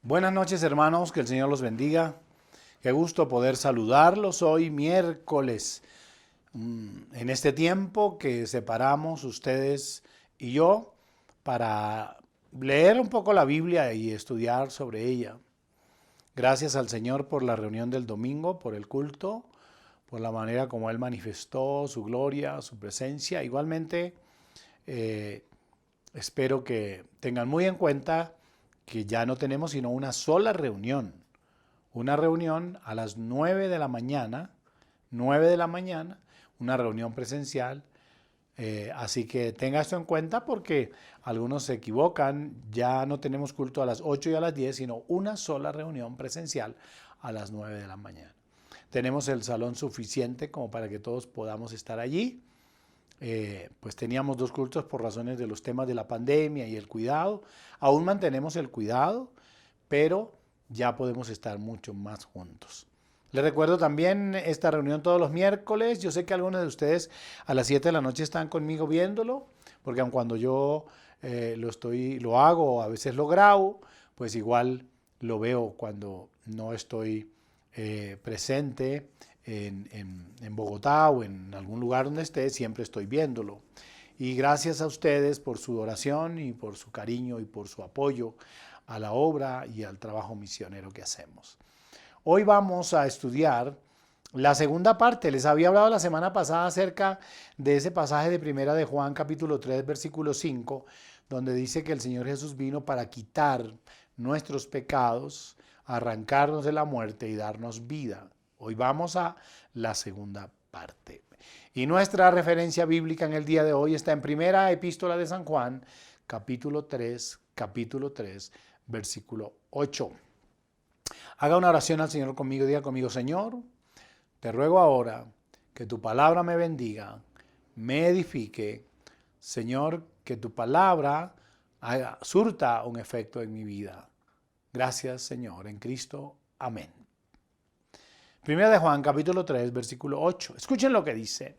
Buenas noches, hermanos, que el Señor los bendiga. Qué gusto poder saludarlos hoy miércoles, en este tiempo que separamos ustedes y yo para leer un poco la Biblia y estudiar sobre ella. Gracias al Señor por la reunión del domingo, por el culto, por la manera como Él manifestó su gloria, su presencia. Igualmente, eh, espero que tengan muy en cuenta que ya no tenemos sino una sola reunión. Una reunión a las 9 de la mañana, 9 de la mañana, una reunión presencial. Así que tenga esto en cuenta porque algunos se equivocan. Ya no tenemos culto a las 8 y a las 10, sino una sola reunión presencial a las 9 de la mañana. Tenemos el salón suficiente como para que todos podamos estar allí. Pues teníamos dos cultos por razones de los temas de la pandemia y el cuidado. Aún mantenemos el cuidado, pero ya podemos estar mucho más juntos. Les recuerdo también esta reunión todos los miércoles. Yo sé que algunos de ustedes a las 7 de la noche están conmigo viéndolo, porque aun cuando yo lo hago, a veces lo grabo, pues igual lo veo cuando no estoy presente en Bogotá o en algún lugar donde esté, siempre estoy viéndolo. Y gracias a ustedes por su oración y por su cariño y por su apoyo a la obra y al trabajo misionero que hacemos. Hoy vamos a estudiar la segunda parte. Les había hablado la semana pasada acerca de ese pasaje de Primera de Juan, capítulo 3, versículo 5, donde dice que el Señor Jesús vino para quitar nuestros pecados, arrancarnos de la muerte y darnos vida. Hoy vamos a la segunda parte. Y nuestra referencia bíblica en el día de hoy está en Primera Epístola de San Juan, capítulo 3, versículo 8. Haga una oración al Señor conmigo, diga conmigo: Señor, te ruego ahora que tu palabra me bendiga, me edifique. Señor, que tu palabra surta un efecto en mi vida. Gracias, Señor, en Cristo. Amén. Primera de Juan, capítulo 3, versículo 8. Escuchen lo que dice.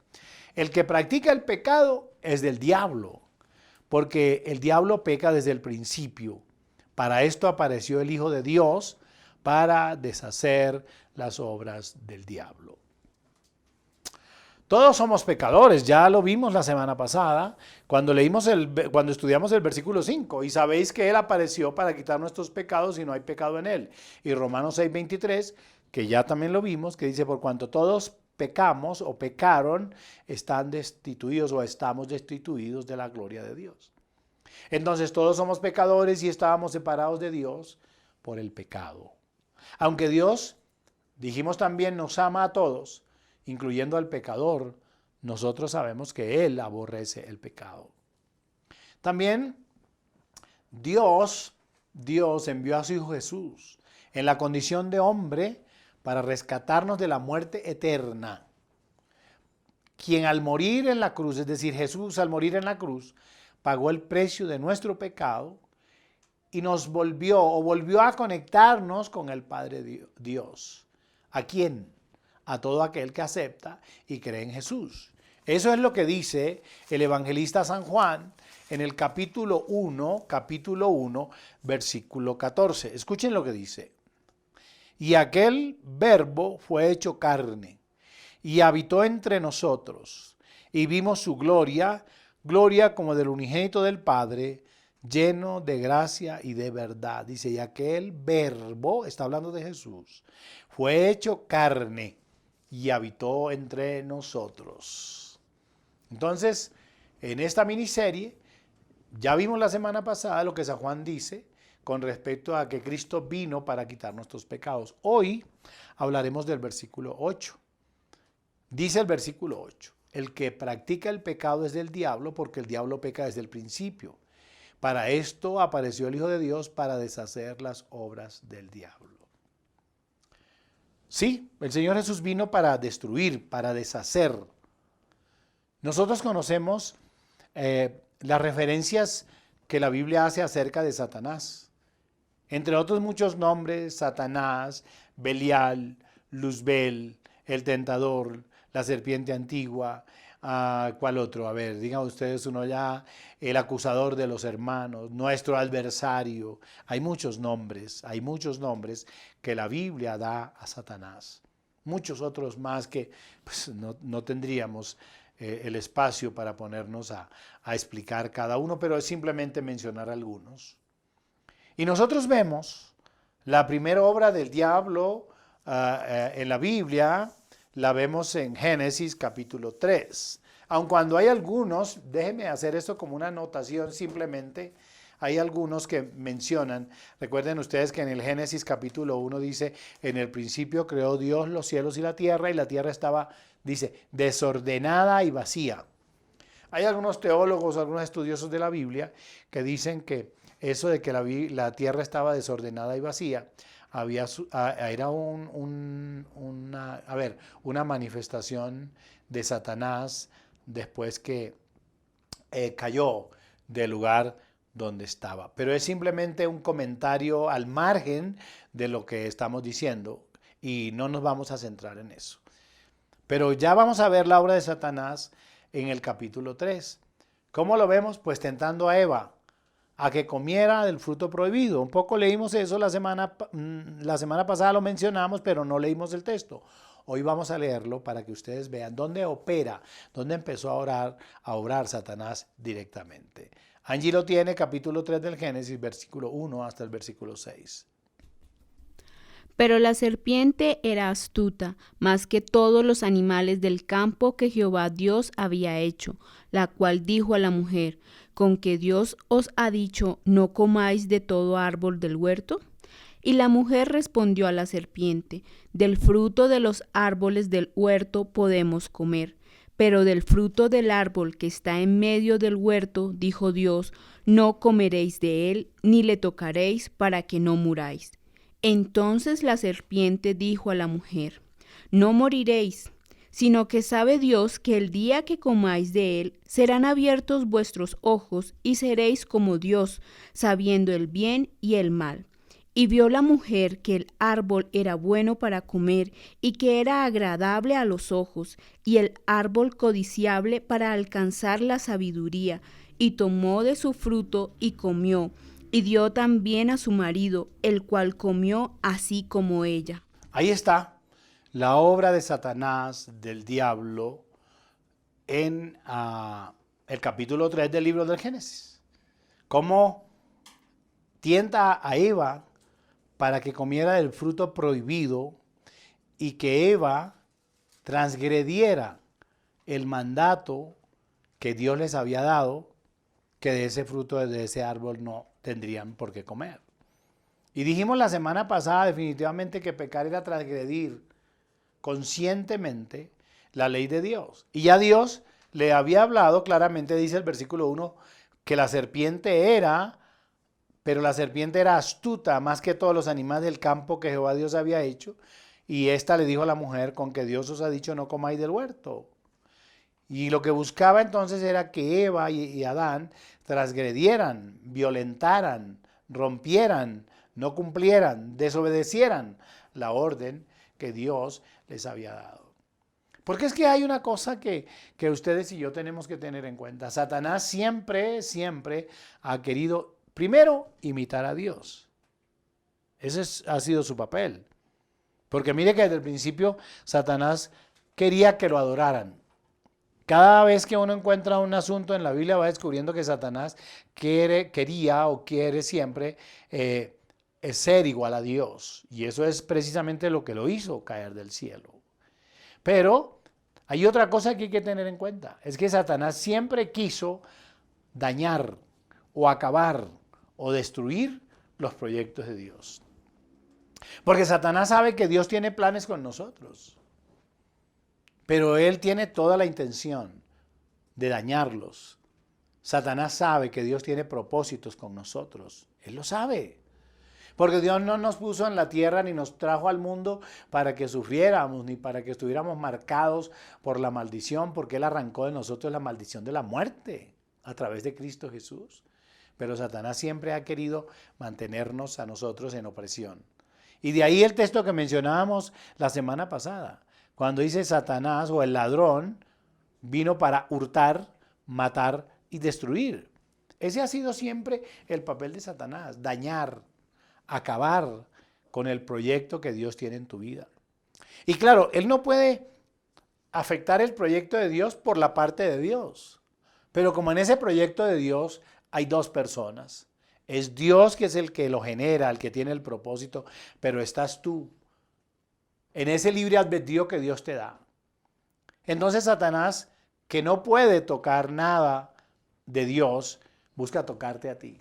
El que practica el pecado es del diablo, porque el diablo peca desde el principio. Para esto apareció el Hijo de Dios, para deshacer las obras del diablo. Todos somos pecadores, ya lo vimos la semana pasada, cuando estudiamos el versículo 5, y sabéis que Él apareció para quitar nuestros pecados y no hay pecado en Él. Y Romanos 6:23, que ya también lo vimos, que dice: por cuanto todos pecamos o pecaron, están destituidos o estamos destituidos de la gloria de Dios. Entonces todos somos pecadores y estábamos separados de Dios por el pecado. Aunque Dios, dijimos también, nos ama a todos, incluyendo al pecador, nosotros sabemos que Él aborrece el pecado. También Dios envió a su Hijo Jesús en la condición de hombre para rescatarnos de la muerte eterna. Quien al morir en la cruz, es decir, Jesús al morir en la cruz, pagó el precio de nuestro pecado y nos volvió a conectarnos con el Padre Dios. ¿A quién? A todo aquel que acepta y cree en Jesús. Eso es lo que dice el evangelista San Juan en el capítulo 1, versículo 14. Escuchen lo que dice. Y aquel verbo fue hecho carne y habitó entre nosotros y vimos su gloria, gloria como del unigénito del Padre, lleno de gracia y de verdad. Dice, y aquel verbo, está hablando de Jesús, fue hecho carne y habitó entre nosotros. Entonces, en esta miniserie, ya vimos la semana pasada lo que San Juan dice con respecto a que Cristo vino para quitar nuestros pecados. Hoy hablaremos del versículo 8. Dice el versículo 8, el que practica el pecado es del diablo, porque el diablo peca desde el principio. Para esto apareció el Hijo de Dios, para deshacer las obras del diablo. Sí, el Señor Jesús vino para destruir, para deshacer. Nosotros conocemos las referencias que la Biblia hace acerca de Satanás. Entre otros muchos nombres: Satanás, Belial, Luzbel, el tentador, la serpiente antigua, ¿Cuál otro? A ver, digan ustedes uno ya, el acusador de los hermanos, nuestro adversario. Hay muchos nombres que la Biblia da a Satanás. Muchos otros más que pues, no tendríamos el espacio para ponernos a explicar cada uno, pero es simplemente mencionar algunos. Y nosotros vemos la primera obra del diablo en la Biblia, la vemos en Génesis capítulo 3. Aun cuando hay algunos, déjenme hacer esto como una anotación simplemente, hay algunos que mencionan, recuerden ustedes que en el Génesis capítulo 1 dice, en el principio creó Dios los cielos y la tierra estaba, dice, desordenada y vacía. Hay algunos teólogos, algunos estudiosos de la Biblia que dicen que eso de que la tierra estaba desordenada y vacía era una manifestación de Satanás después que cayó del lugar donde estaba. Pero es simplemente un comentario al margen de lo que estamos diciendo y no nos vamos a centrar en eso. Pero ya vamos a ver la obra de Satanás en el capítulo 3. ¿Cómo lo vemos? Pues tentando a Eva a que comiera del fruto prohibido. Un poco leímos eso la semana pasada, lo mencionamos, pero no leímos el texto. Hoy vamos a leerlo para que ustedes vean dónde opera, dónde empezó a obrar Satanás directamente. Angie lo tiene, capítulo 3 del Génesis, versículo 1 hasta el versículo 6. Pero la serpiente era astuta, más que todos los animales del campo que Jehová Dios había hecho, la cual dijo a la mujer, ¿con que Dios os ha dicho, no comáis de todo árbol del huerto? Y la mujer respondió a la serpiente, del fruto de los árboles del huerto podemos comer, pero del fruto del árbol que está en medio del huerto, dijo Dios, no comeréis de él, ni le tocaréis, para que no muráis. Entonces la serpiente dijo a la mujer, no moriréis, sino que sabe Dios que el día que comáis de él, serán abiertos vuestros ojos y seréis como Dios, sabiendo el bien y el mal. Y vio la mujer que el árbol era bueno para comer y que era agradable a los ojos, y el árbol codiciable para alcanzar la sabiduría, y tomó de su fruto y comió, y dio también a su marido, el cual comió así como ella. Ahí está la obra de Satanás, del diablo, en el capítulo 3 del libro del Génesis. Cómo tienta a Eva para que comiera del fruto prohibido y que Eva transgrediera el mandato que Dios les había dado, que de ese fruto, de ese árbol no tendrían por qué comer. Y dijimos la semana pasada definitivamente que pecar era transgredir conscientemente la ley de Dios. Y ya Dios le había hablado claramente, dice el versículo 1, que la serpiente era, pero la serpiente era astuta más que todos los animales del campo que Jehová Dios había hecho. Y ésta le dijo a la mujer, con que Dios os ha dicho no comáis del huerto. Y lo que buscaba entonces era que Eva y Adán transgredieran, violentaran, rompieran, no cumplieran, desobedecieran la orden que Dios les había dado. Porque es que hay una cosa que ustedes y yo tenemos que tener en cuenta. Satanás siempre ha querido, primero, imitar a Dios. Ese ha sido su papel. Porque mire que desde el principio Satanás quería que lo adoraran. Cada vez que uno encuentra un asunto en la Biblia va descubriendo que Satanás quería o quiere siempre ser igual a Dios. Y eso es precisamente lo que lo hizo caer del cielo. Pero hay otra cosa que hay que tener en cuenta. Es que Satanás siempre quiso dañar o acabar o destruir los proyectos de Dios. Porque Satanás sabe que Dios tiene planes con nosotros. Pero él tiene toda la intención de dañarlos. Satanás sabe que Dios tiene propósitos con nosotros. Él lo sabe. Porque Dios no nos puso en la tierra ni nos trajo al mundo para que sufriéramos, ni para que estuviéramos marcados por la maldición, porque Él arrancó de nosotros la maldición de la muerte a través de Cristo Jesús. Pero Satanás siempre ha querido mantenernos a nosotros en opresión. Y de ahí el texto que mencionábamos la semana pasada. Cuando dice Satanás o el ladrón, vino para hurtar, matar y destruir. Ese ha sido siempre el papel de Satanás, dañar, acabar con el proyecto que Dios tiene en tu vida. Y claro, él no puede afectar el proyecto de Dios por la parte de Dios. Pero como en ese proyecto de Dios hay dos personas. Es Dios que es el que lo genera, el que tiene el propósito, pero estás tú en ese libre albedrío que Dios te da. Entonces Satanás, que no puede tocar nada de Dios, busca tocarte a ti.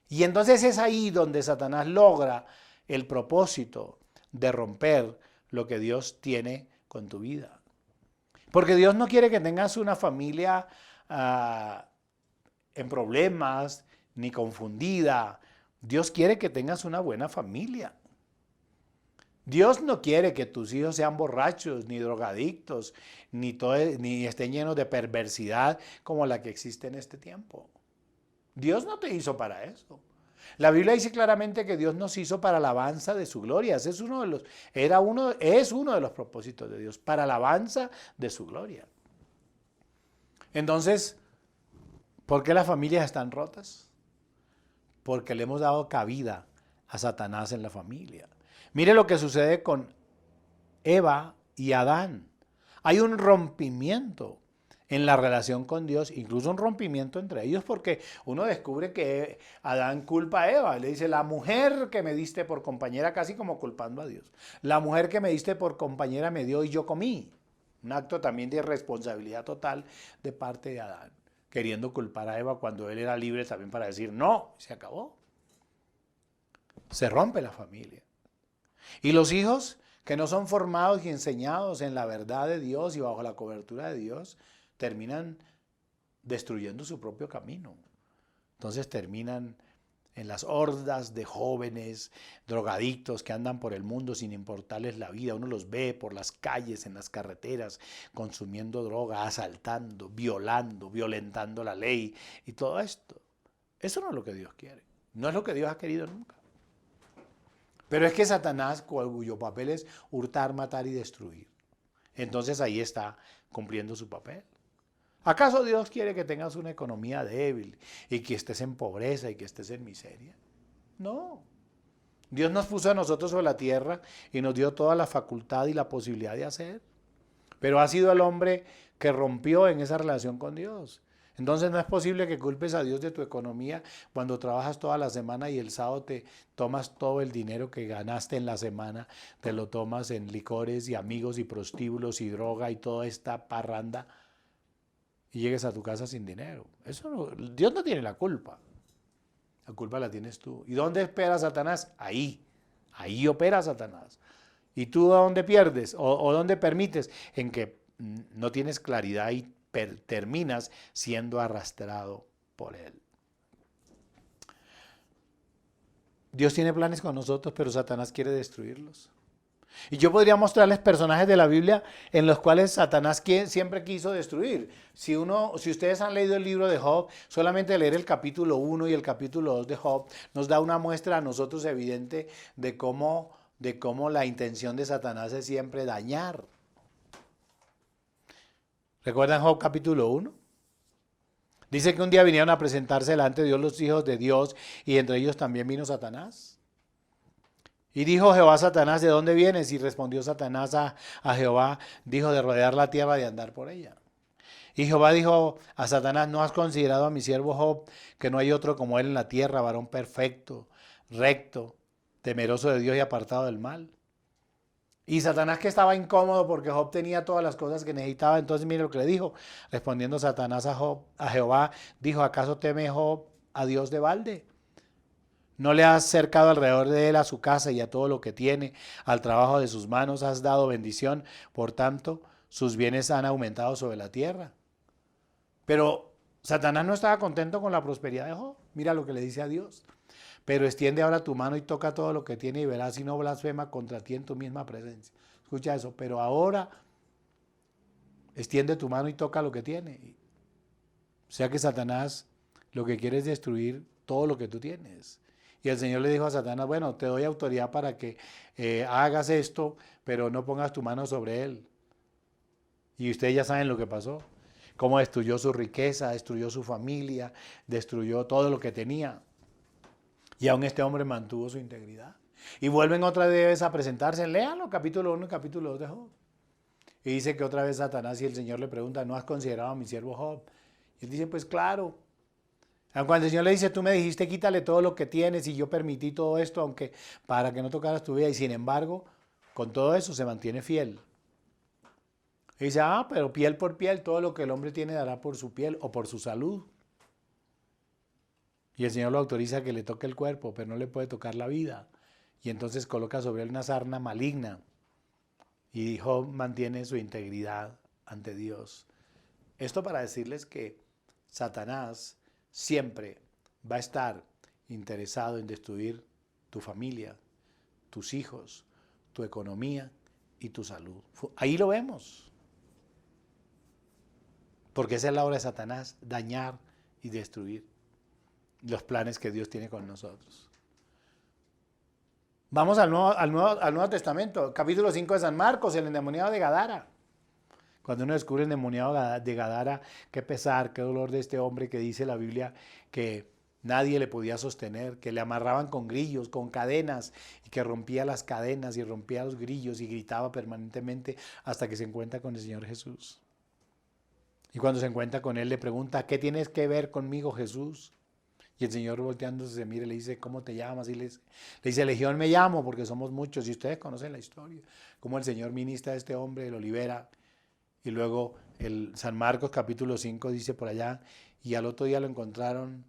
Y entonces es ahí donde Satanás logra el propósito de romper lo que Dios tiene con tu vida. Porque Dios no quiere que tengas una familia en problemas ni confundida. Dios quiere que tengas una buena familia. Dios no quiere que tus hijos sean borrachos, ni drogadictos, ni estén llenos de perversidad como la que existe en este tiempo. Dios no te hizo para eso. La Biblia dice claramente que Dios nos hizo para alabanza de su gloria. Ese es uno de los propósitos de Dios, para alabanza de su gloria. Entonces, ¿por qué las familias están rotas? Porque le hemos dado cabida a Satanás en la familia. Mire lo que sucede con Eva y Adán. Hay un rompimiento en la relación con Dios, incluso un rompimiento entre ellos, porque uno descubre que Adán culpa a Eva, le dice, la mujer que me diste por compañera, casi como culpando a Dios, la mujer que me diste por compañera me dio y yo comí. Un acto también de irresponsabilidad total de parte de Adán, queriendo culpar a Eva cuando él era libre también para decir, no, se acabó. Se rompe la familia. Y los hijos que no son formados y enseñados en la verdad de Dios y bajo la cobertura de Dios, terminan destruyendo su propio camino. Entonces terminan en las hordas de jóvenes drogadictos que andan por el mundo sin importarles la vida. Uno los ve por las calles, en las carreteras, consumiendo droga, asaltando, violando, violentando la ley y todo esto. Eso no es lo que Dios quiere. No es lo que Dios ha querido nunca. Pero es que Satanás, cuyo papel es hurtar, matar y destruir. Entonces ahí está cumpliendo su papel. ¿Acaso Dios quiere que tengas una economía débil y que estés en pobreza y que estés en miseria? No. Dios nos puso a nosotros sobre la tierra y nos dio toda la facultad y la posibilidad de hacer. Pero ha sido el hombre que rompió en esa relación con Dios. Entonces no es posible que culpes a Dios de tu economía cuando trabajas toda la semana y el sábado te tomas todo el dinero que ganaste en la semana, te lo tomas en licores y amigos y prostíbulos y droga y toda esta parranda y llegues a tu casa sin dinero. Eso no, Dios no tiene la culpa. La culpa la tienes tú. ¿Y dónde espera Satanás? Ahí. Ahí opera Satanás. ¿Y tú a dónde pierdes? ¿O dónde permites? En que no tienes claridad y terminas siendo arrastrado por él. Dios tiene planes con nosotros, pero Satanás quiere destruirlos. Y yo podría mostrarles personajes de la Biblia en los cuales Satanás siempre quiso destruir. Si ustedes han leído el libro de Job, solamente leer el capítulo 1 y el capítulo 2 de Job nos da una muestra a nosotros evidente de cómo la intención de Satanás es siempre dañar. ¿Recuerdan Job capítulo 1? Dice que un día vinieron a presentarse delante de Dios los hijos de Dios y entre ellos también vino Satanás. Y dijo Jehová a Satanás, ¿de dónde vienes? Y respondió Satanás a Jehová, dijo, de rodear la tierra, de andar por ella. Y Jehová dijo a Satanás, ¿no has considerado a mi siervo Job, que no hay otro como él en la tierra, varón perfecto, recto, temeroso de Dios y apartado del mal? Y Satanás, que estaba incómodo porque Job tenía todas las cosas que necesitaba, entonces mire lo que le dijo. Respondiendo Satanás a Jehová, dijo, ¿acaso teme Job a Dios de balde? ¿No le has cercado alrededor de él a su casa y a todo lo que tiene? Al trabajo de sus manos has dado bendición, por tanto, sus bienes han aumentado sobre la tierra. Pero Satanás no estaba contento con la prosperidad de Job. Mira lo que le dice a Dios. Pero extiende ahora tu mano y toca todo lo que tiene y verás si no blasfema contra ti en tu misma presencia. Escucha eso, pero ahora extiende tu mano y toca lo que tiene. O sea que Satanás lo que quiere es destruir todo lo que tú tienes. Y el Señor le dijo a Satanás, bueno, te doy autoridad para que hagas esto, pero no pongas tu mano sobre él. Y ustedes ya saben lo que pasó. Cómo destruyó su riqueza, destruyó su familia, destruyó todo lo que tenía. Y aún este hombre mantuvo su integridad. Y vuelven otra vez a presentarse. Léanlo, capítulo 1 y capítulo 2 de Job. Y dice que otra vez Satanás y el Señor le pregunta, ¿no has considerado a mi siervo Job? Y él dice, pues claro. Cuando el Señor le dice, tú me dijiste, quítale todo lo que tienes y yo permití todo esto, aunque para que no tocaras tu vida. Y sin embargo, con todo eso se mantiene fiel. Y dice, pero piel por piel, todo lo que el hombre tiene dará por su piel o por su salud. Y el Señor lo autoriza a que le toque el cuerpo, pero no le puede tocar la vida. Y entonces coloca sobre él una sarna maligna. Y Job mantiene su integridad ante Dios. Esto para decirles que Satanás siempre va a estar interesado en destruir tu familia, tus hijos, tu economía y tu salud. Ahí lo vemos. Porque esa es la obra de Satanás, dañar y destruir los planes que Dios tiene con nosotros. Vamos al Nuevo Testamento, capítulo 5 de San Marcos, el endemoniado de Gadara. Cuando uno descubre el endemoniado de Gadara, qué pesar, qué dolor de este hombre que dice la Biblia que nadie le podía sostener, que le amarraban con grillos, con cadenas, y que rompía las cadenas y rompía los grillos y gritaba permanentemente hasta que se encuentra con el Señor Jesús. Y cuando se encuentra con él le pregunta, ¿qué tienes que ver conmigo, Jesús? Y el Señor volteándose se mira y le dice, ¿cómo te llamas? Y le dice, Legión me llamo porque somos muchos. Y ustedes conocen la historia, cómo el Señor ministra a este hombre, lo libera. Y luego el San Marcos capítulo 5 dice por allá, y al otro día lo encontraron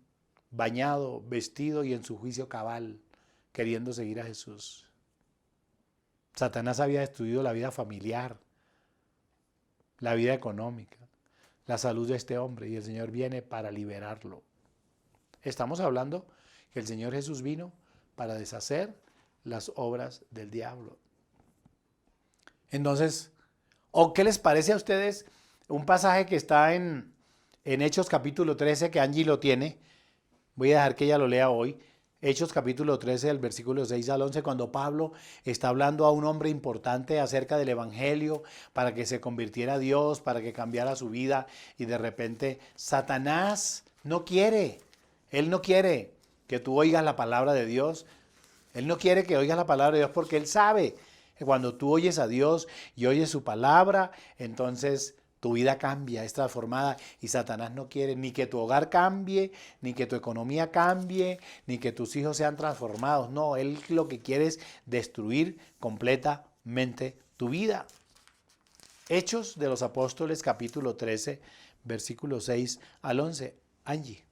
bañado, vestido y en su juicio cabal, queriendo seguir a Jesús. Satanás había destruido la vida familiar, la vida económica, la salud de este hombre, y el Señor viene para liberarlo. Estamos hablando que el Señor Jesús vino para deshacer las obras del diablo. Entonces, ¿qué les parece a ustedes un pasaje que está en Hechos capítulo 13, que Angie lo tiene? Voy a dejar que ella lo lea hoy. Hechos capítulo 13, del versículo 6 al 11, cuando Pablo está hablando a un hombre importante acerca del evangelio para que se convirtiera a Dios, para que cambiara su vida, y de repente Satanás no quiere, él no quiere que tú oigas la palabra de Dios, él no quiere que oigas la palabra de Dios porque él sabe que cuando tú oyes a Dios y oyes su palabra, entonces tu vida cambia, es transformada, y Satanás no quiere ni que tu hogar cambie, ni que tu economía cambie, ni que tus hijos sean transformados. No, él lo que quiere es destruir completamente tu vida. Hechos de los Apóstoles, capítulo 13, versículos 6 al 11. Angie.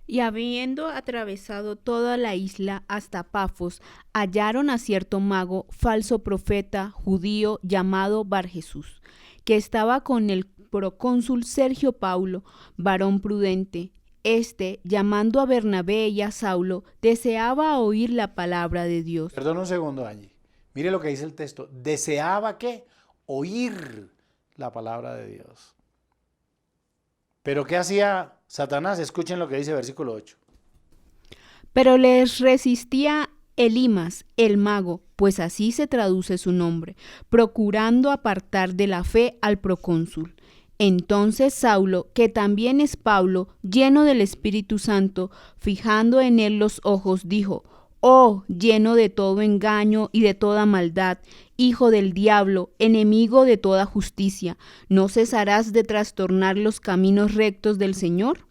Y habiendo atravesado toda la isla hasta Pafos, hallaron a cierto mago, falso profeta, judío, llamado Barjesús, que estaba con el procónsul Sergio Paulo, varón prudente. Este, llamando a Bernabé y a Saulo, deseaba oír la palabra de Dios. Perdón un segundo, Angie. Mire lo que dice el texto. ¿Deseaba qué? Oír la palabra de Dios. ¿Pero qué hacía Satanás? Escuchen lo que dice el versículo 8. Pero les resistía Elimas, el mago, pues así se traduce su nombre, procurando apartar de la fe al procónsul. Entonces Saulo, que también es Pablo, lleno del Espíritu Santo, fijando en él los ojos, dijo: «Oh, lleno de todo engaño y de toda maldad, hijo del diablo, enemigo de toda justicia, ¿no cesarás de trastornar los caminos rectos del Señor?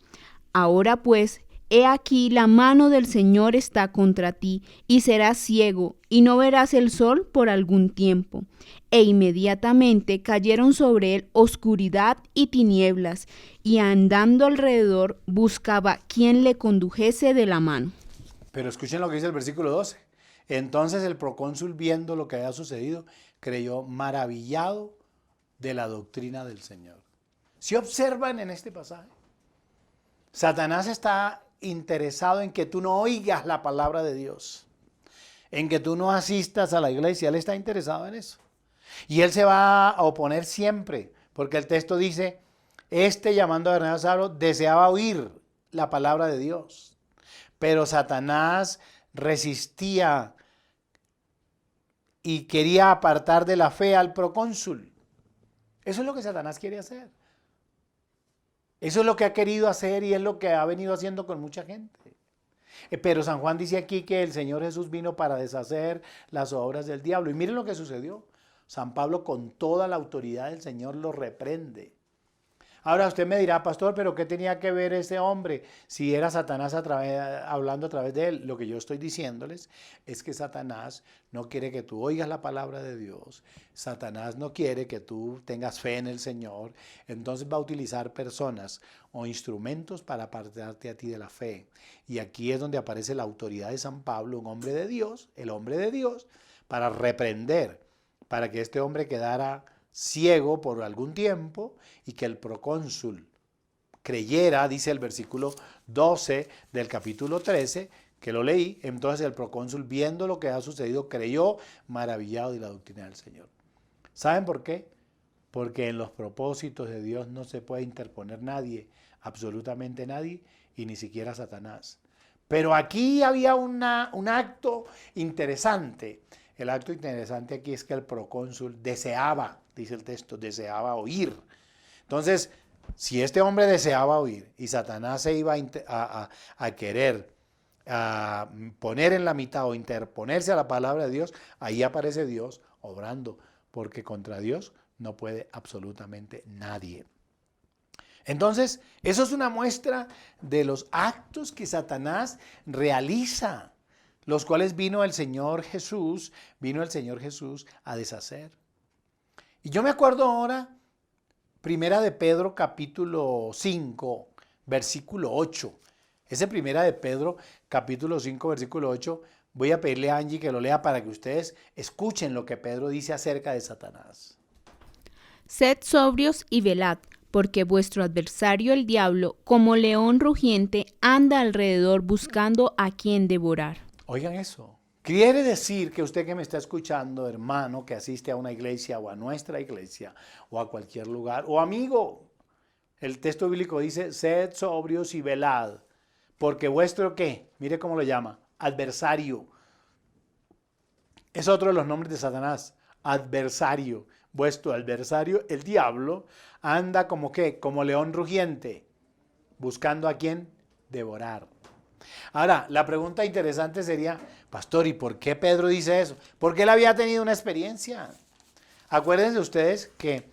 Ahora pues, he aquí la mano del Señor está contra ti, y serás ciego, y no verás el sol por algún tiempo». E inmediatamente cayeron sobre él oscuridad y tinieblas, y andando alrededor buscaba quien le condujese de la mano. Pero escuchen lo que dice el versículo 12. Entonces el procónsul, viendo lo que había sucedido, creyó maravillado de la doctrina del Señor. ¿Sí observan en este pasaje? Satanás está interesado en que tú no oigas la palabra de Dios, en que tú no asistas a la iglesia. Él está interesado en eso. Y él se va a oponer siempre, porque el texto dice, llamando a Bernabé y Saulo, deseaba oír la palabra de Dios. Pero Satanás resistía y quería apartar de la fe al procónsul. Eso es lo que Satanás quiere hacer. Eso es lo que ha querido hacer y es lo que ha venido haciendo con mucha gente. Pero San Juan dice aquí que el Señor Jesús vino para deshacer las obras del diablo. Y miren lo que sucedió. San Pablo, con toda la autoridad del Señor, lo reprende. Ahora usted me dirá, pastor, pero ¿qué tenía que ver ese hombre si era Satanás hablando a través de él? Lo que yo estoy diciéndoles es que Satanás no quiere que tú oigas la palabra de Dios. Satanás no quiere que tú tengas fe en el Señor. Entonces va a utilizar personas o instrumentos para apartarte a ti de la fe. Y aquí es donde aparece la autoridad de San Pablo, un hombre de Dios, el hombre de Dios, para reprender, para que este hombre quedara ciego por algún tiempo y que el procónsul creyera, dice el versículo 12 del capítulo 13, que lo leí. Entonces el procónsul, viendo lo que ha sucedido, creyó, maravillado de la doctrina del Señor. ¿Saben por qué? Porque en los propósitos de Dios no se puede interponer nadie, absolutamente nadie, y ni siquiera Satanás. Pero aquí había un acto interesante. El acto interesante aquí es que el procónsul deseaba, dice el texto, deseaba oír. Entonces, si este hombre deseaba oír y Satanás se iba a querer poner en la mitad o interponerse a la palabra de Dios, ahí aparece Dios obrando, porque contra Dios no puede absolutamente nadie. Entonces, eso es una muestra de los actos que Satanás realiza, los cuales vino el Señor Jesús a deshacer. Y yo me acuerdo ahora, Primera de Pedro capítulo 5, versículo 8. Ese Primera de Pedro capítulo 5, versículo 8, voy a pedirle a Angie que lo lea para que ustedes escuchen lo que Pedro dice acerca de Satanás. Sed sobrios y velad, porque vuestro adversario el diablo, como león rugiente, anda alrededor buscando a quien devorar. Oigan eso. Quiere decir que usted que me está escuchando, hermano, que asiste a una iglesia o a nuestra iglesia o a cualquier lugar, o amigo, el texto bíblico dice, sed sobrios y velad, porque vuestro ¿qué? Mire cómo lo llama, adversario. Es otro de los nombres de Satanás, adversario. Vuestro adversario, el diablo, anda como ¿qué? Como león rugiente, buscando a quien devorar. Ahora, la pregunta interesante sería, pastor, ¿y por qué Pedro dice eso? Porque él había tenido una experiencia. Acuérdense ustedes que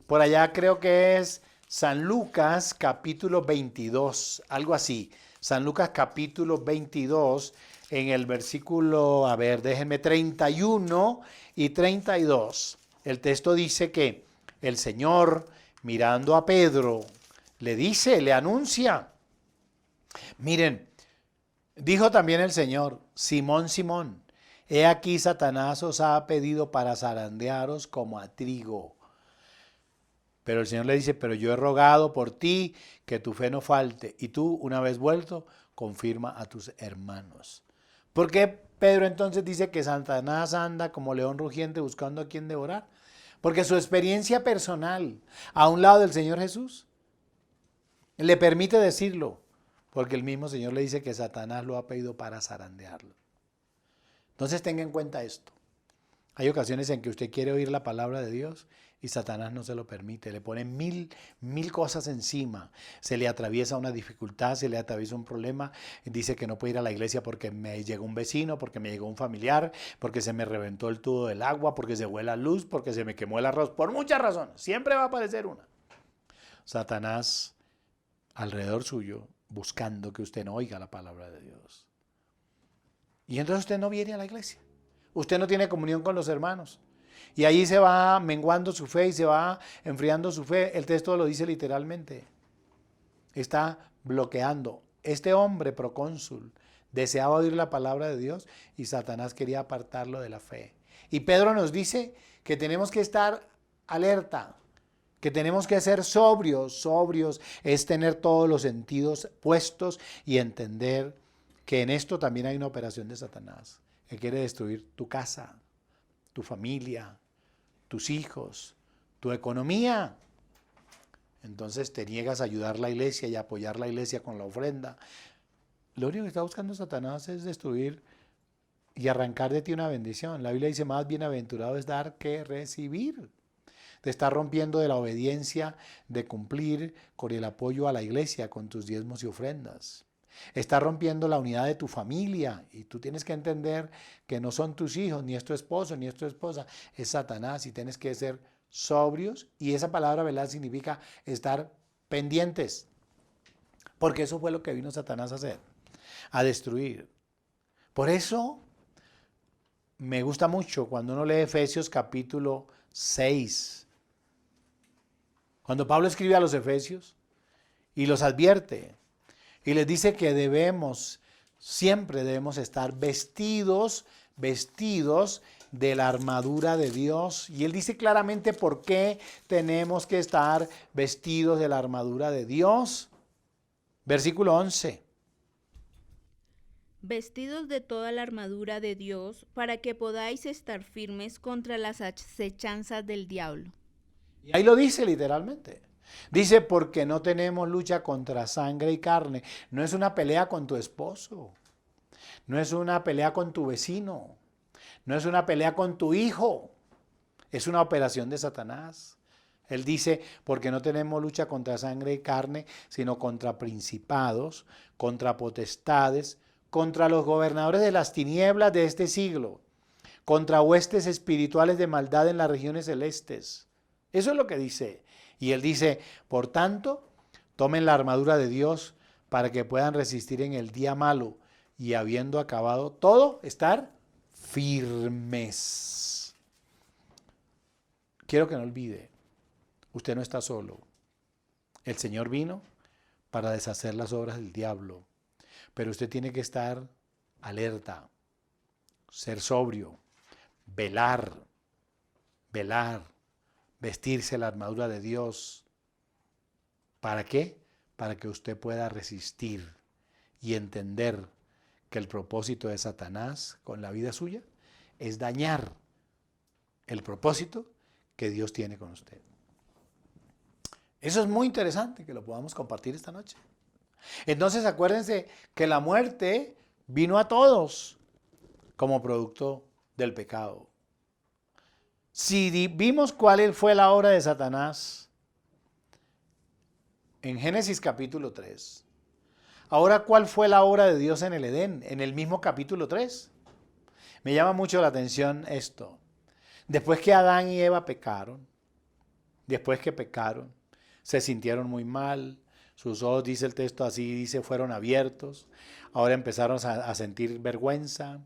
por allá creo que es San Lucas capítulo 22, algo así. San Lucas capítulo 22, en el versículo, a ver, déjenme, 31 y 32. El texto dice que el Señor, mirando a Pedro, le dice, le anuncia. Miren, dijo también el Señor, Simón, Simón, he aquí Satanás os ha pedido para zarandearos como a trigo. Pero el Señor le dice, pero yo he rogado por ti que tu fe no falte. Y tú, una vez vuelto, confirma a tus hermanos. ¿Por qué Pedro entonces dice que Satanás anda como león rugiente buscando a quien devorar? Porque su experiencia personal a un lado del Señor Jesús le permite decirlo. Porque el mismo Señor le dice que Satanás lo ha pedido para zarandearlo. Entonces tenga en cuenta esto. Hay ocasiones en que usted quiere oír la palabra de Dios y Satanás no se lo permite. Le pone mil cosas encima. Se le atraviesa una dificultad, se le atraviesa un problema. Dice que no puede ir a la iglesia porque me llegó un vecino, porque me llegó un familiar, porque se me reventó el tubo del agua, porque se fue la luz, porque se me quemó el arroz. Por muchas razones. Siempre va a aparecer una. Satanás alrededor suyo buscando que usted no oiga la palabra de Dios. Y entonces usted no viene a la iglesia. Usted no tiene comunión con los hermanos. Y ahí se va menguando su fe y se va enfriando su fe. El texto lo dice literalmente. Está bloqueando. Este hombre procónsul deseaba oír la palabra de Dios y Satanás quería apartarlo de la fe. Y Pedro nos dice que tenemos que estar alerta, que tenemos que ser sobrios. Sobrios es tener todos los sentidos puestos y entender que en esto también hay una operación de Satanás, que quiere destruir tu casa, tu familia, tus hijos, tu economía. Entonces te niegas a ayudar a la iglesia y a apoyar la iglesia con la ofrenda. Lo único que está buscando Satanás es destruir y arrancar de ti una bendición. La Biblia dice, más bienaventurado es dar que recibir. te estás rompiendo de la obediencia de cumplir con el apoyo a la iglesia, con tus diezmos y ofrendas. Estás rompiendo la unidad de tu familia y tú tienes que entender que no son tus hijos, ni es tu esposo, ni es tu esposa, es Satanás y tienes que ser sobrios. Y esa palabra velar significa estar pendientes, porque eso fue lo que vino Satanás a hacer, a destruir. Por eso me gusta mucho cuando uno lee Efesios capítulo 6. Cuando Pablo escribe a los Efesios y los advierte y les dice que siempre debemos estar vestidos de la armadura de Dios. Y él dice claramente por qué tenemos que estar vestidos de la armadura de Dios. Versículo 11. Vestidos de toda la armadura de Dios, para que podáis estar firmes contra las acechanzas del diablo. Y ahí lo dice literalmente. Dice, porque no tenemos lucha contra sangre y carne. No es una pelea con tu esposo. No es una pelea con tu vecino. No es una pelea con tu hijo. Es una operación de Satanás. Él dice, porque no tenemos lucha contra sangre y carne, sino contra principados, contra potestades, contra los gobernadores de las tinieblas de este siglo, contra huestes espirituales de maldad en las regiones celestes. Eso es lo que dice. Y él dice, por tanto, tomen la armadura de Dios para que puedan resistir en el día malo y habiendo acabado todo, estar firmes. Quiero que no olvide, usted no está solo. El Señor vino para deshacer las obras del diablo, pero usted tiene que estar alerta, ser sobrio, velar, vestirse la armadura de Dios. ¿Para qué? Para que usted pueda resistir y entender que el propósito de Satanás con la vida suya es dañar el propósito que Dios tiene con usted. Eso es muy interesante que lo podamos compartir esta noche. Entonces acuérdense que la muerte vino a todos como producto del pecado. Si vimos cuál fue la obra de Satanás en Génesis capítulo 3, ahora cuál fue la obra de Dios en el Edén, en el mismo capítulo 3. Me llama mucho la atención esto. Después que Adán y Eva pecaron, se sintieron muy mal, sus ojos, dice el texto así, dice, fueron abiertos. Ahora empezaron a sentir vergüenza.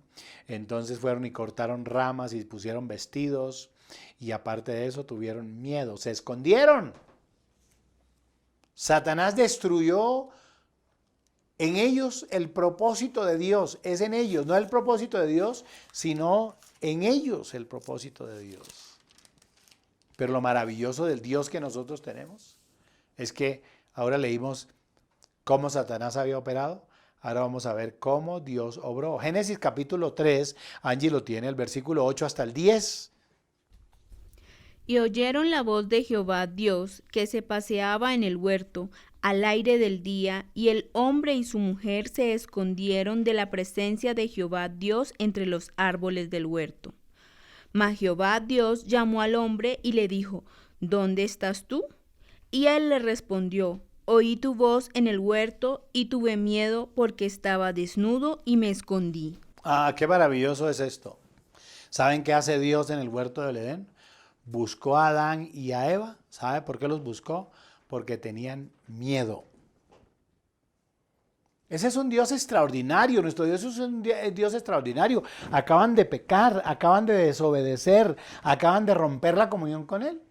Entonces fueron y cortaron ramas y pusieron vestidos. Y aparte de eso tuvieron miedo, se escondieron. Satanás destruyó en ellos el propósito de Dios. Es en ellos, no el propósito de Dios, sino en ellos el propósito de Dios. Pero lo maravilloso del Dios que nosotros tenemos es que ahora leímos cómo Satanás había operado. Ahora vamos a ver cómo Dios obró. Génesis capítulo 3, Angie lo tiene, el versículo 8 hasta el 10. Y oyeron la voz de Jehová Dios, que se paseaba en el huerto al aire del día, y el hombre y su mujer se escondieron de la presencia de Jehová Dios entre los árboles del huerto. Mas Jehová Dios llamó al hombre y le dijo, ¿dónde estás tú? Y él le respondió, oí tu voz en el huerto y tuve miedo porque estaba desnudo y me escondí. Ah, qué maravilloso es esto. ¿Saben qué hace Dios en el huerto del Edén? Buscó a Adán y a Eva. ¿Sabe por qué los buscó? Porque tenían miedo. Ese es un Dios extraordinario, nuestro Dios es un Dios extraordinario. Acaban de pecar, acaban de desobedecer, acaban de romper la comunión con Él.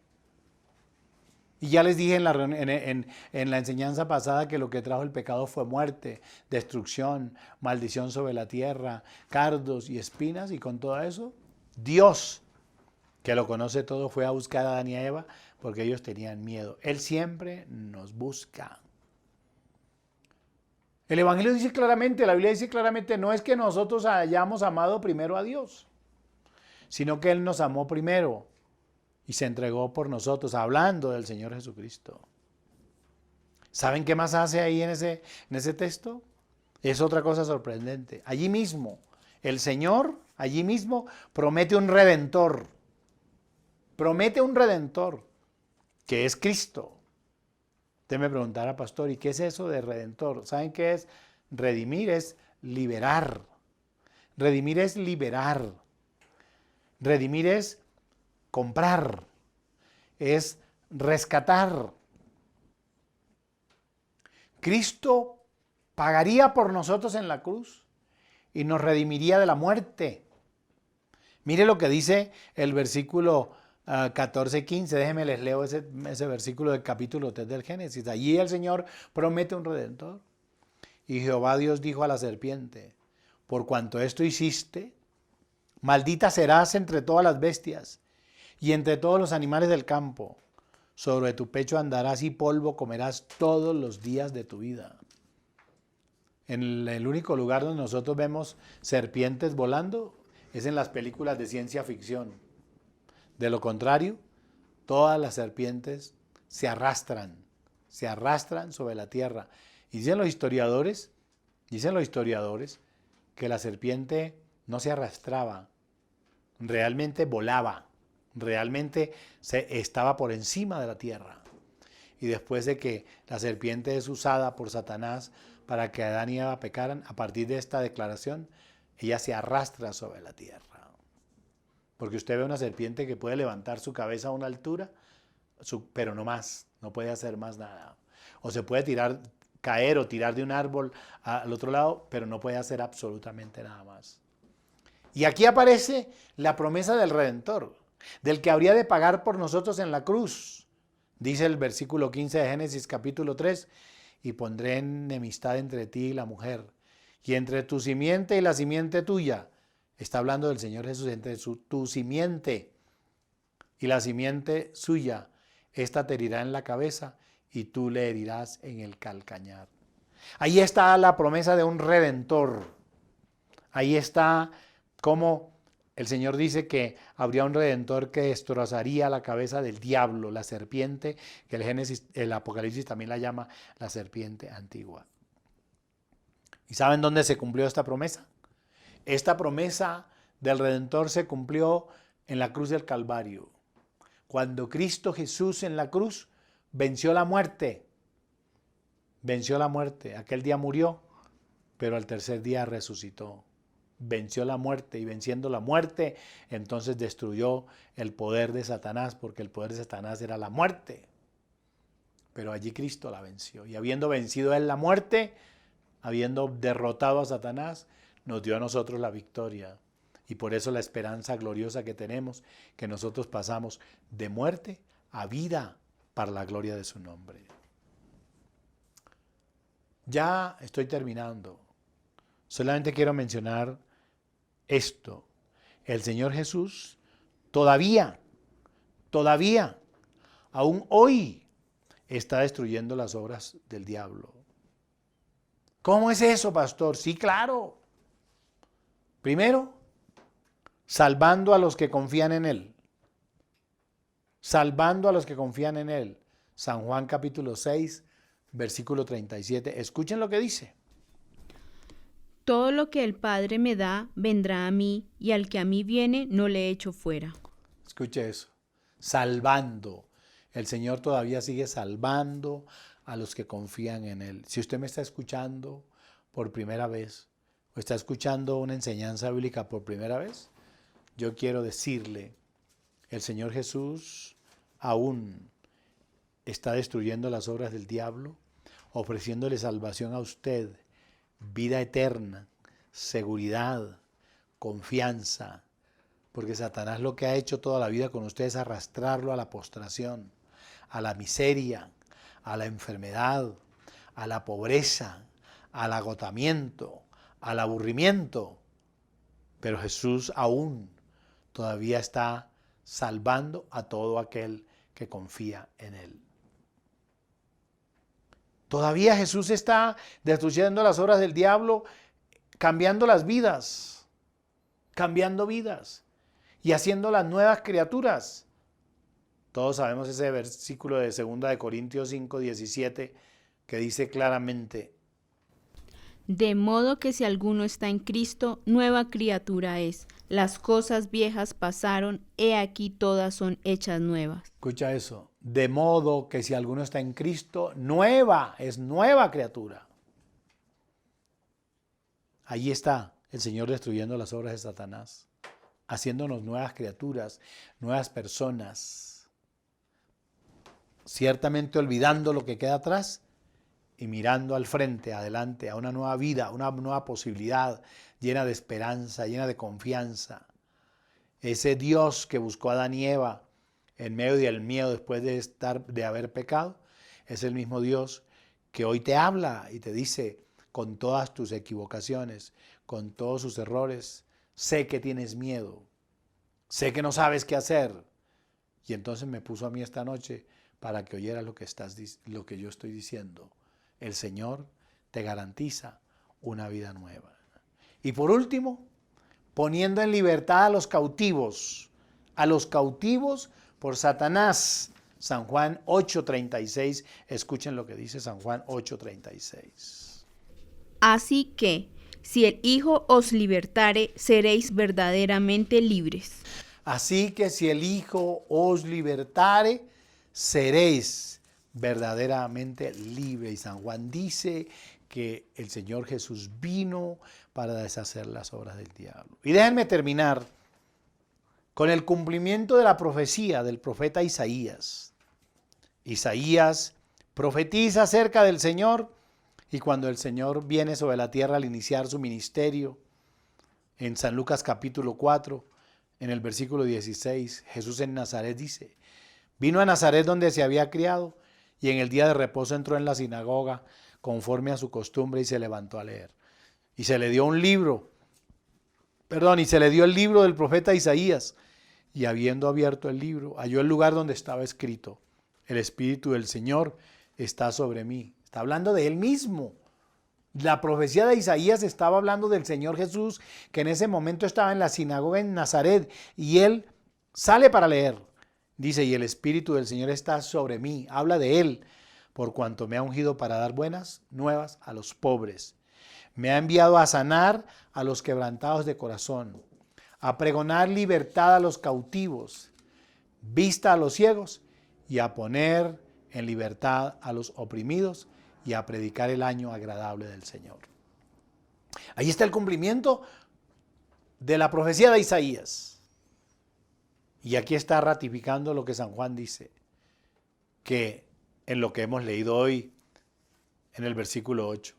Y ya les dije en la enseñanza pasada que lo que trajo el pecado fue muerte, destrucción, maldición sobre la tierra, cardos y espinas. Y con todo eso, Dios, que lo conoce todo, fue a buscar a Adán y a Eva porque ellos tenían miedo. Él siempre nos busca. El Evangelio dice claramente, la Biblia dice claramente, no es que nosotros hayamos amado primero a Dios, sino que Él nos amó primero y se entregó por nosotros, hablando del Señor Jesucristo. ¿Saben qué más hace ahí en ese texto? Es otra cosa sorprendente. Allí mismo, el Señor, allí mismo, promete un redentor. Promete un redentor. que es Cristo. Usted me preguntará, pastor, ¿y qué es eso de redentor? ¿Saben qué es? Redimir es liberar. Redimir es liberar. Redimir es comprar. Es rescatar. Cristo pagaría por nosotros en la cruz y nos redimiría de la muerte. Mire lo que dice el versículo 14-15. Déjenme les leo ese versículo del capítulo 3 del Génesis. Allí el Señor promete un redentor. Y Jehová Dios dijo a la serpiente: por cuanto esto hiciste, maldita serás entre todas las bestias y entre todos los animales del campo. Sobre tu pecho andarás y polvo comerás todos los días de tu vida. En el único lugar donde nosotros vemos serpientes volando es en las películas de ciencia ficción. De lo contrario, todas las serpientes se arrastran sobre la tierra. Y dicen los historiadores que la serpiente no se arrastraba, realmente volaba, realmente estaba por encima de la tierra. Y después de que la serpiente es usada por Satanás para que Adán y Eva pecaran, a partir de esta declaración, ella se arrastra sobre la tierra. Porque usted ve una serpiente que puede levantar su cabeza a una altura, pero no más, no puede hacer más nada. O se puede caer o tirar de un árbol al otro lado, pero no puede hacer absolutamente nada más. Y aquí aparece la promesa del Redentor, del que habría de pagar por nosotros en la cruz. Dice el versículo 15 de Génesis capítulo 3, y pondré enemistad entre ti y la mujer, y entre tu simiente y la simiente tuya. Está hablando del Señor Jesús, entre tu simiente y la simiente suya. Esta te herirá en la cabeza y tú le herirás en el calcañar. Ahí está la promesa de un Redentor. Ahí está cómo el Señor dice que habría un Redentor que destrozaría la cabeza del diablo, la serpiente, que el Apocalipsis también la llama la serpiente antigua. ¿Y saben dónde se cumplió esta promesa? Esta promesa del Redentor se cumplió en la cruz del Calvario. Cuando Cristo Jesús en la cruz venció la muerte. Venció la muerte. Aquel día murió, pero al tercer día resucitó. Venció la muerte, y venciendo la muerte, entonces destruyó el poder de Satanás, porque el poder de Satanás era la muerte. Pero allí Cristo la venció. Y habiendo vencido él la muerte, habiendo derrotado a Satanás, nos dio a nosotros la victoria. Y por eso la esperanza gloriosa que tenemos, que nosotros pasamos de muerte a vida para la gloria de su nombre. Ya estoy terminando. Solamente quiero mencionar esto. El Señor Jesús todavía, aún hoy, está destruyendo las obras del diablo. ¿Cómo es eso, pastor? Sí, claro. Primero, salvando a los que confían en Él. Salvando a los que confían en Él. San Juan capítulo 6, versículo 37. Escuchen lo que dice. Todo lo que el Padre me da, vendrá a mí, y al que a mí viene, no le echo fuera. Escuche eso. Salvando. El Señor todavía sigue salvando a los que confían en Él. Si usted me está escuchando por primera vez, o está escuchando una enseñanza bíblica por primera vez, yo quiero decirle, el Señor Jesús aún está destruyendo las obras del diablo, ofreciéndole salvación a usted, vida eterna, seguridad, confianza, porque Satanás lo que ha hecho toda la vida con usted es arrastrarlo a la postración, a la miseria, a la enfermedad, a la pobreza, al agotamiento, al aburrimiento. Pero Jesús aún todavía está salvando a todo aquel que confía en Él. Todavía Jesús está destruyendo las obras del diablo, cambiando las vidas, cambiando vidas y haciendo las nuevas criaturas. Todos sabemos ese versículo de 2 de Corintios 5:17 que dice claramente: De modo que si alguno está en Cristo, nueva criatura es. Las cosas viejas pasaron, he aquí todas son hechas nuevas. Escucha eso. De modo que si alguno está en Cristo, es nueva criatura. Allí está el Señor destruyendo las obras de Satanás, haciéndonos nuevas criaturas, nuevas personas. Ciertamente olvidando lo que queda atrás y mirando al frente, adelante, a una nueva vida, una nueva posibilidad llena de esperanza, llena de confianza. Ese Dios que buscó a Adán y Eva en medio del miedo después de haber pecado, es el mismo Dios que hoy te habla y te dice, con todas tus equivocaciones, con todos sus errores, sé que tienes miedo, sé que no sabes qué hacer. Y entonces me puso a mí esta noche para que oyeras lo que yo estoy diciendo. El Señor te garantiza una vida nueva. Y por último, poniendo en libertad a los cautivos por Satanás. San Juan 8:36, escuchen lo que dice San Juan 8:36. Así que, si el Hijo os libertare, seréis verdaderamente libres. Así que si el Hijo os libertare, seréis verdaderamente libres. Y San Juan dice que el Señor Jesús vino para deshacer las obras del diablo. Y déjenme terminar con el cumplimiento de la profecía del profeta Isaías. Isaías profetiza acerca del Señor y cuando el Señor viene sobre la tierra al iniciar su ministerio, en San Lucas capítulo 4, en el versículo 16, Jesús en Nazaret dice, vino a Nazaret donde se había criado y en el día de reposo entró en la sinagoga conforme a su costumbre y se levantó a leer. Y se le dio el libro del profeta Isaías. Y habiendo abierto el libro, halló el lugar donde estaba escrito, el Espíritu del Señor está sobre mí. Está hablando de él mismo. La profecía de Isaías estaba hablando del Señor Jesús, que en ese momento estaba en la sinagoga en Nazaret, y él sale para leer. Dice, y el Espíritu del Señor está sobre mí. Habla de él, por cuanto me ha ungido para dar buenas nuevas a los pobres. Me ha enviado a sanar a los quebrantados de corazón, a pregonar libertad a los cautivos, vista a los ciegos y a poner en libertad a los oprimidos y a predicar el año agradable del Señor. Ahí está el cumplimiento de la profecía de Isaías. Y aquí está ratificando lo que San Juan dice, que en lo que hemos leído hoy en el versículo 8,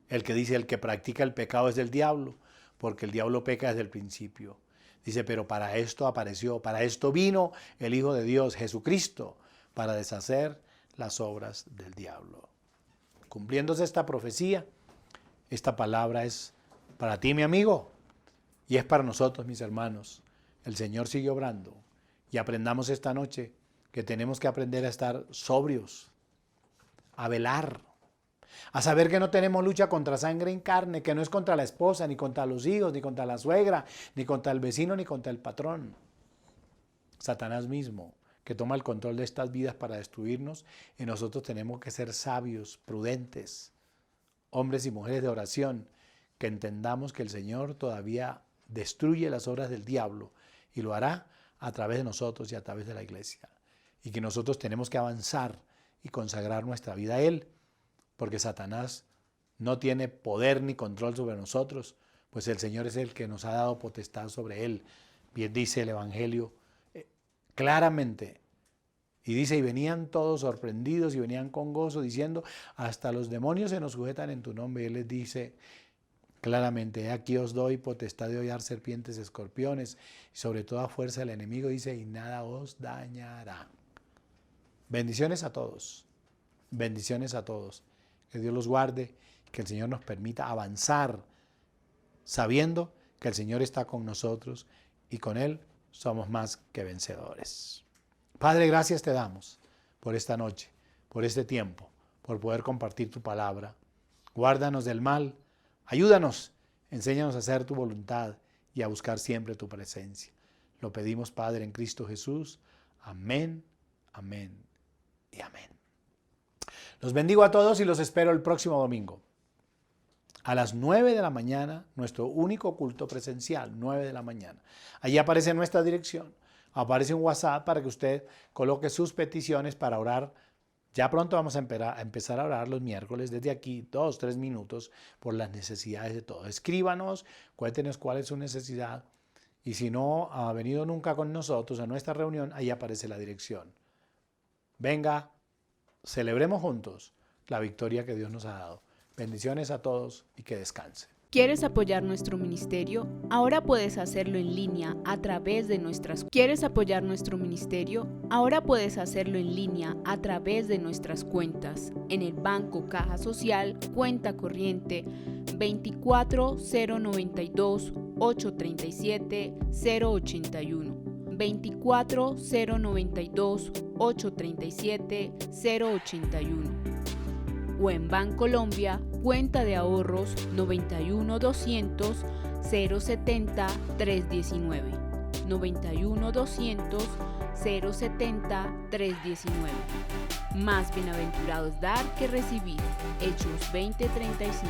el que dice, el que practica el pecado es del diablo, porque el diablo peca desde el principio. Dice, pero para esto vino el Hijo de Dios, Jesucristo, para deshacer las obras del diablo. Cumpliéndose esta profecía, esta palabra es para ti, mi amigo, y es para nosotros, mis hermanos. El Señor sigue obrando y aprendamos esta noche que tenemos que aprender a estar sobrios, a velar, a saber que no tenemos lucha contra sangre y carne, que no es contra la esposa, ni contra los hijos, ni contra la suegra, ni contra el vecino, ni contra el patrón. Satanás mismo, que toma el control de estas vidas para destruirnos, y nosotros tenemos que ser sabios, prudentes, hombres y mujeres de oración, que entendamos que el Señor todavía destruye las obras del diablo y lo hará a través de nosotros y a través de la iglesia. Y que nosotros tenemos que avanzar y consagrar nuestra vida a Él, porque Satanás no tiene poder ni control sobre nosotros, pues el Señor es el que nos ha dado potestad sobre Él. Bien dice el Evangelio claramente. Y dice, y venían todos sorprendidos y venían con gozo diciendo, hasta los demonios se nos sujetan en tu nombre. Y Él les dice claramente, aquí os doy potestad de hollar serpientes, escorpiones, y sobre toda fuerza del enemigo, dice, y nada os dañará. Bendiciones a todos. Bendiciones a todos. Que Dios los guarde, que el Señor nos permita avanzar sabiendo que el Señor está con nosotros y con Él somos más que vencedores. Padre, gracias te damos por esta noche, por este tiempo, por poder compartir tu palabra. Guárdanos del mal, ayúdanos, enséñanos a hacer tu voluntad y a buscar siempre tu presencia. Lo pedimos, Padre, en Cristo Jesús. Amén, amén y amén. Los bendigo a todos y los espero el próximo domingo. a las 9 de la mañana, nuestro único culto presencial, 9 de la mañana. Allí aparece nuestra dirección, aparece un WhatsApp para que usted coloque sus peticiones para orar. Ya pronto vamos a empezar a orar los miércoles desde aquí, 2, 3 minutos, por las necesidades de todos. Escríbanos, cuéntenos cuál es su necesidad. Y si no ha venido nunca con nosotros a nuestra reunión, ahí aparece la dirección. Venga, celebremos juntos la victoria que Dios nos ha dado. Bendiciones a todos y que descanse. ¿Quieres apoyar nuestro ministerio? Ahora puedes hacerlo en línea a través de nuestras cuentas. En el Banco Caja Social, cuenta corriente 24092 837 081. 24092 837 081. O en Bancolombia, cuenta de ahorros 91200 070 319. 91200 070 319. Más bienaventurado es dar que recibir. Hechos 20:35.